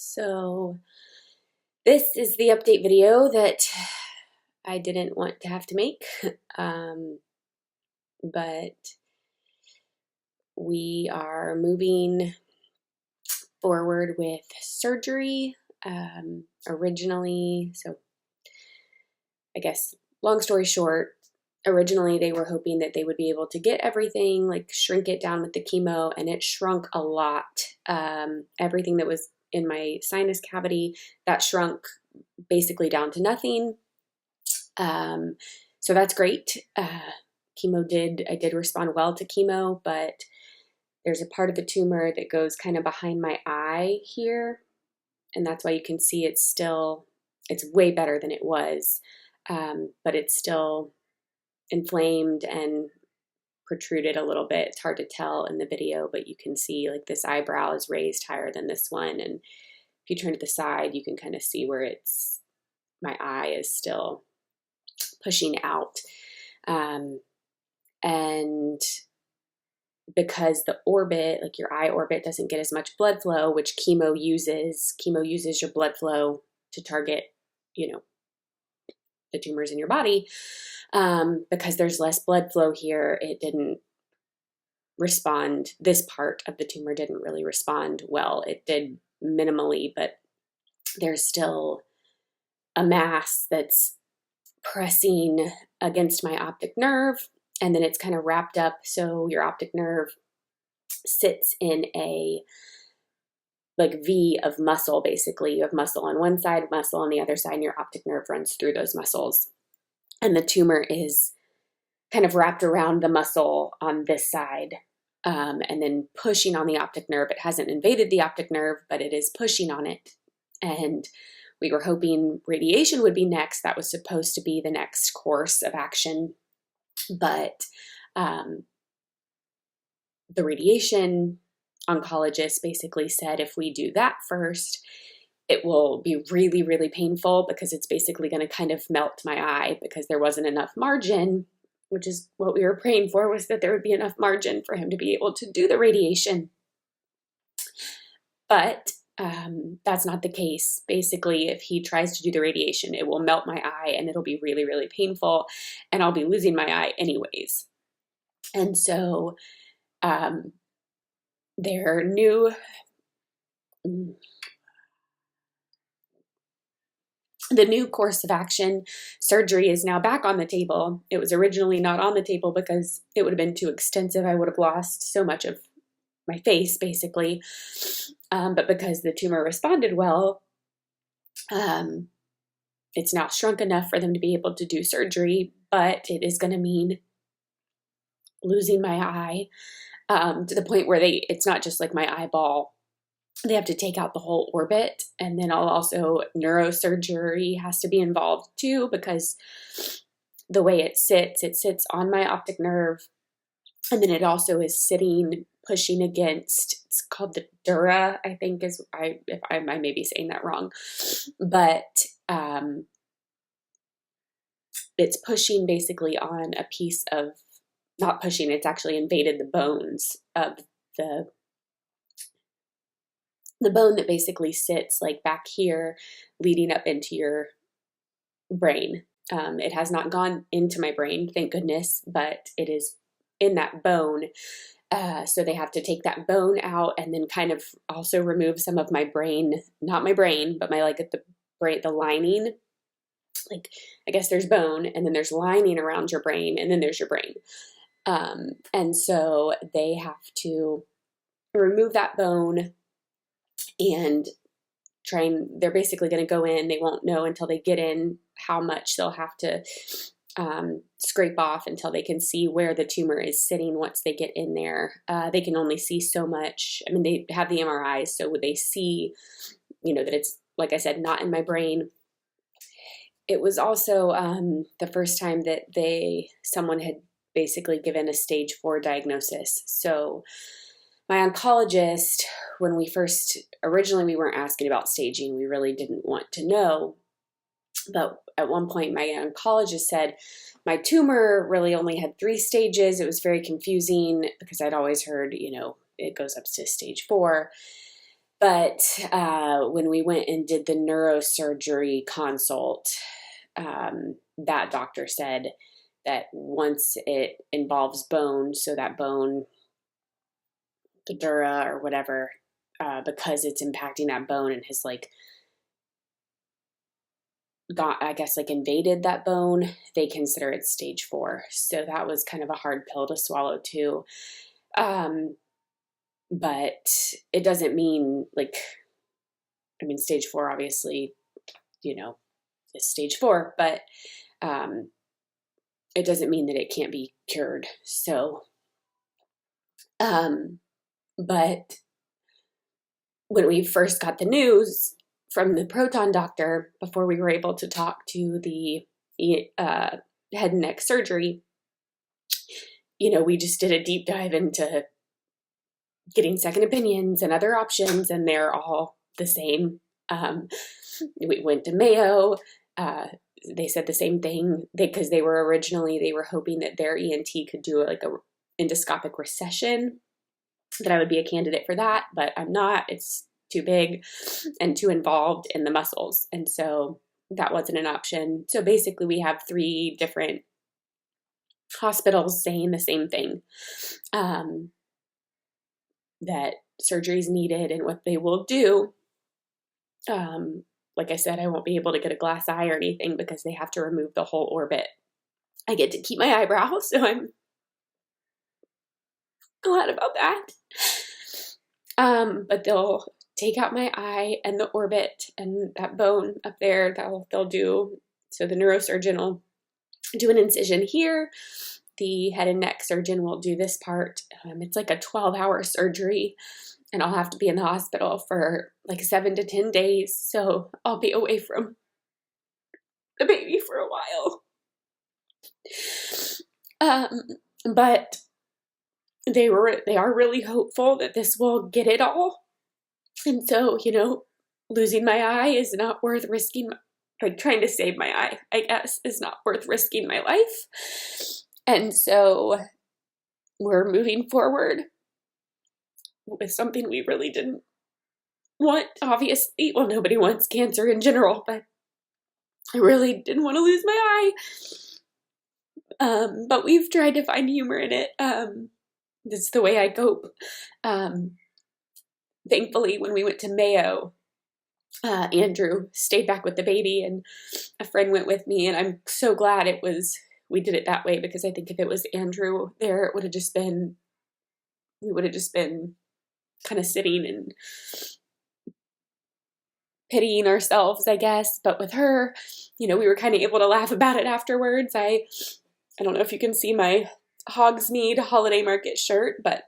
So this is the update video that I didn't want to have to make, but we are moving forward with surgery originally. So I guess long story short, originally they were hoping that they would be able to get everything, like shrink it down with the chemo, and it shrunk a lot. Everything that was in my sinus cavity, that shrunk basically down to nothing. So that's great. I did respond well to chemo, but there's a part of the tumor that goes kind of behind my eye here. And that's why you can see it's way better than it was. But it's still inflamed and protruded a little bit. It's hard to tell in the video, but you can see like this eyebrow is raised higher than this one. And if you turn to the side, you can kind of see where my eye is still pushing out. And because the orbit, like your eye orbit, doesn't get as much blood flow, which chemo uses your blood flow to target, the tumors in your body. Because there's less blood flow here, it didn't respond. This part of the tumor didn't really respond well. It did minimally, but there's still a mass that's pressing against my optic nerve, and then it's kind of wrapped up. So your optic nerve sits in a like V of muscle, basically. You have muscle on one side, muscle on the other side, and your optic nerve runs through those muscles. And the tumor is kind of wrapped around the muscle on this side, and then pushing on the optic nerve. It hasn't invaded the optic nerve, but it is pushing on it. And we were hoping radiation would be next. That was supposed to be the next course of action. But the radiation oncologist basically said if we do that first, it will be really, really painful because it's basically going to kind of melt my eye because there wasn't enough margin, which is what we were praying for, was that there would be enough margin for him to be able to do the radiation. But that's not the case. Basically, if he tries to do the radiation, it will melt my eye and it'll be really, really painful, and I'll be losing my eye anyways. And so their new the new course of action, surgery, is now back on the table. It was originally not on the table because it would have been too extensive. I would have lost so much of my face, basically. But because the tumor responded well, it's now shrunk enough for them to be able to do surgery, but it is going to mean losing my eye to the point where it's not just like my eyeball. They have to take out the whole orbit, and then neurosurgery has to be involved too, because the way it sits on my optic nerve, and then it also is pushing against, it's called the dura, I think I may be saying that wrong, but it's pushing basically on a piece of, not pushing, it's actually invaded the bones of the bone that basically sits like back here leading up into your brain. It has not gone into my brain, thank goodness, but it is in that bone. So they have to take that bone out and then kind of also remove some of my brain, not my brain, but the lining. Like, I guess there's bone, and then there's lining around your brain, and then there's your brain. And so they have to remove that bone and they're basically going to go in. They won't know until they get in how much they'll have to scrape off until they can see where the tumor is sitting once they get in there. They can only see so much. I mean, they have the MRIs, so they see, that it's, like I said, not in my brain. It was also the first time that someone had basically given a stage 4 diagnosis. So my oncologist, when originally we weren't asking about staging, we really didn't want to know. But at one point, my oncologist said my tumor really only had 3 stages. It was very confusing because I'd always heard, it goes up to stage 4. But when we went and did the neurosurgery consult, that doctor said that once it involves bone, so that bone, the dura or whatever, because it's impacting that bone and has like got, I guess, like invaded that bone, they consider it stage 4. So that was kind of a hard pill to swallow too. But it doesn't mean like, I mean, stage 4 obviously, you know, is stage 4, but it doesn't mean that it can't be cured. So, but when we first got the news from the proton doctor, before we were able to talk to the head and neck surgery, you know, we just did a deep dive into getting second opinions and other options, and they're all the same. We went to Mayo. They said the same thing because they were hoping that their ENT could do like a endoscopic recession, that I would be a candidate for that, but I'm not. It's too big and too involved in the muscles. And so that wasn't an option. So basically we have 3 different hospitals saying the same thing, that surgery is needed and what they will do. Like I said, I won't be able to get a glass eye or anything because they have to remove the whole orbit. I get to keep my eyebrow, so I'm glad about that. But they'll take out my eye and the orbit and that bone up there. They'll do, so the neurosurgeon will do an incision here. The head and neck surgeon will do this part. It's like a 12-hour surgery, and I'll have to be in the hospital for like 7 to 10 days. So I'll be away from the baby for a while. But they are really hopeful that this will get it all. And so, you know, losing my eye is not worth risking, like trying to save my eye, I guess, is not worth risking my life. And so we're moving forward with something we really didn't want, obviously. Well, nobody wants cancer in general, but I really didn't want to lose my eye. But we've tried to find humor in it. That's the way I cope. Thankfully, when we went to Mayo, Andrew stayed back with the baby, and a friend went with me, and I'm so glad we did it that way, because I think if it was Andrew there, it would have just been, we would have just been kind of sitting and pitying ourselves, I guess. But with her, you know, we were kind of able to laugh about it afterwards. I don't know if you can see my Hogsmeade Holiday Market shirt, but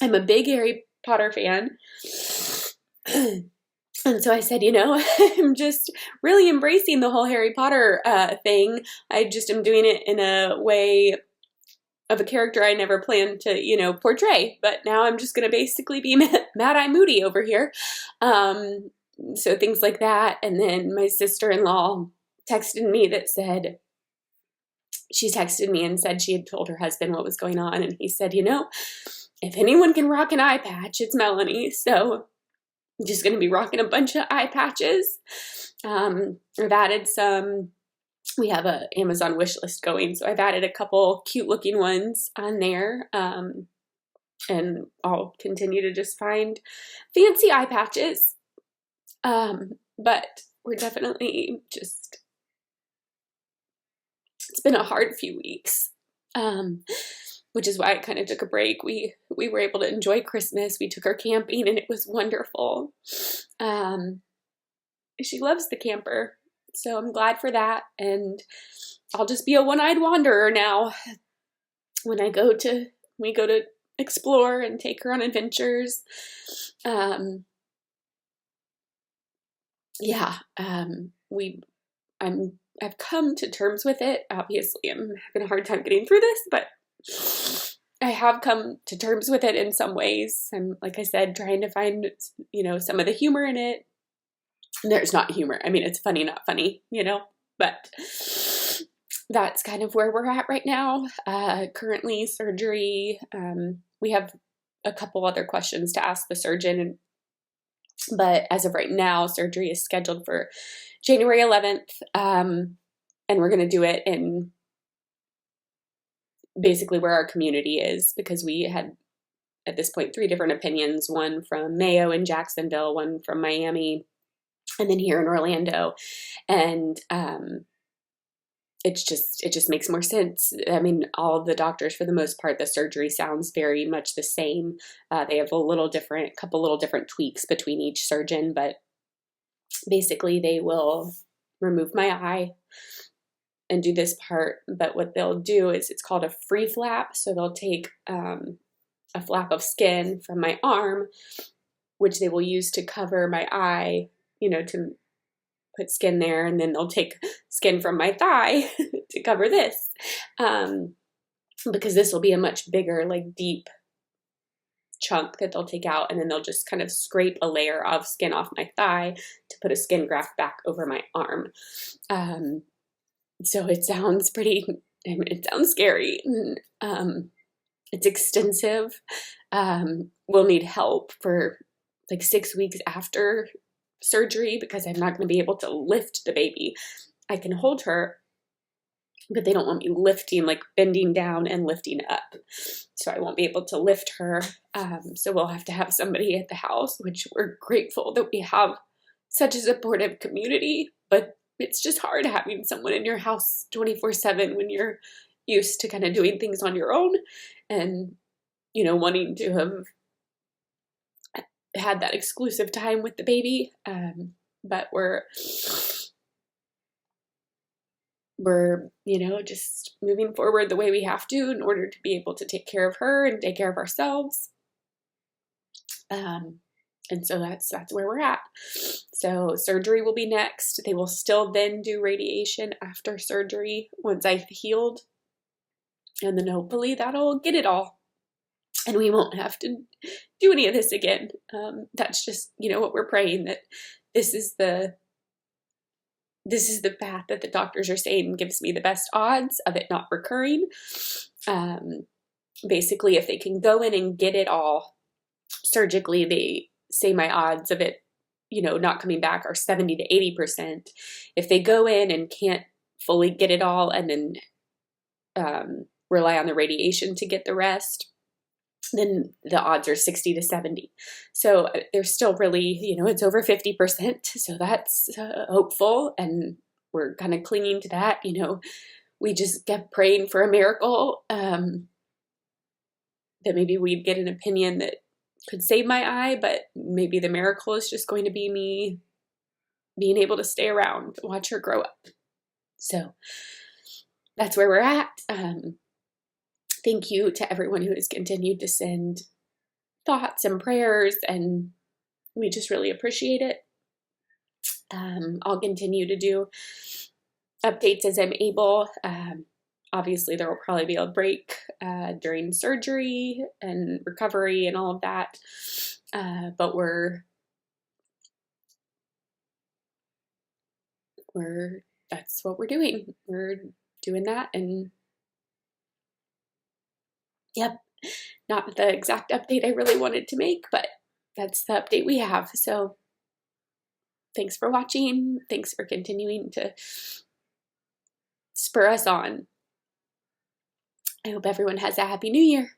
I'm a big Harry Potter fan. And so I said, you know, I'm just really embracing the whole Harry Potter thing. I just am doing it in a way of a character I never planned to, you know, portray. But now I'm just going to basically be Mad-Eye Moody over here. So things like that. And then my sister-in-law texted me she texted me and said she had told her husband what was going on. And he said, you know, if anyone can rock an eye patch, it's Melanie. So I'm just going to be rocking a bunch of eye patches. I've added some, we have an Amazon wish list going, so I've added a couple cute looking ones on there. And I'll continue to just find fancy eye patches. But we're definitely just, it's been a hard few weeks. Which is why I kind of took a break. We were able to enjoy Christmas. We took her camping, and it was wonderful. She loves the camper, so I'm glad for that. And I'll just be a one-eyed wanderer now when we go to explore and take her on adventures. I've come to terms with it. Obviously, I'm having a hard time getting through this, but I have come to terms with it in some ways. I'm, like I said, trying to find, you know, some of the humor in it. There's not humor. I mean, it's funny, not funny, you know, but that's kind of where we're at right now. Currently, surgery. We have a couple other questions to ask the surgeon, But as of right now, surgery is scheduled for January 11th. And we're going to do it in basically where our community is, because we had at this point 3 different opinions, one from Mayo in Jacksonville, one from Miami, and then here in Orlando. And it just makes more sense. I mean, all of the doctors, for the most part, the surgery sounds very much the same. They have couple little different tweaks between each surgeon, but basically they will remove my eye and do this part. But what they'll do is, it's called a free flap. So they'll take a flap of skin from my arm, which they will use to cover my eye, to put skin there, and then they'll take skin from my thigh to cover this, because this will be a much bigger, like, deep chunk that they'll take out, and then they'll just kind of scrape a layer of skin off my thigh to put a skin graft back over my arm. So it sounds it sounds scary. It's extensive. We'll need help for like 6 weeks after surgery, because I'm not going to be able to lift the baby. I can hold her, but they don't want me lifting, like bending down and lifting up. So I won't be able to lift her. So we'll have to have somebody at the house, which we're grateful that we have such a supportive community, but it's just hard having someone in your house 24/7 when you're used to kind of doing things on your own and, wanting to have had that exclusive time with the baby. But we're, just moving forward the way we have to in order to be able to take care of her and take care of ourselves. And so that's where we're at. So surgery will be next. They will still then do radiation after surgery once I've healed. And then hopefully that'll get it all, and we won't have to do any of this again. That's just, what we're praying, that this is the path that the doctors are saying gives me the best odds of it not recurring. Basically, if they can go in and get it all surgically, they say my odds of it, not coming back are 70 to 80%. If they go in and can't fully get it all and then rely on the radiation to get the rest, then the odds are 60 to 70. So they're still really, it's over 50%. So that's hopeful. And we're kind of clinging to that. We just kept praying for a miracle, that maybe we'd get an opinion that could save my eye, but maybe the miracle is just going to be me being able to stay around, watch her grow up. So that's where we're at. Thank you to everyone who has continued to send thoughts and prayers, and we just really appreciate it. I'll continue to do updates as I'm able. Obviously, there will probably be a break during surgery and recovery and all of that, but that's what we're doing. We're doing that, and yep, not the exact update I really wanted to make, but that's the update we have. So thanks for watching. Thanks for continuing to spur us on. I hope everyone has a happy new year.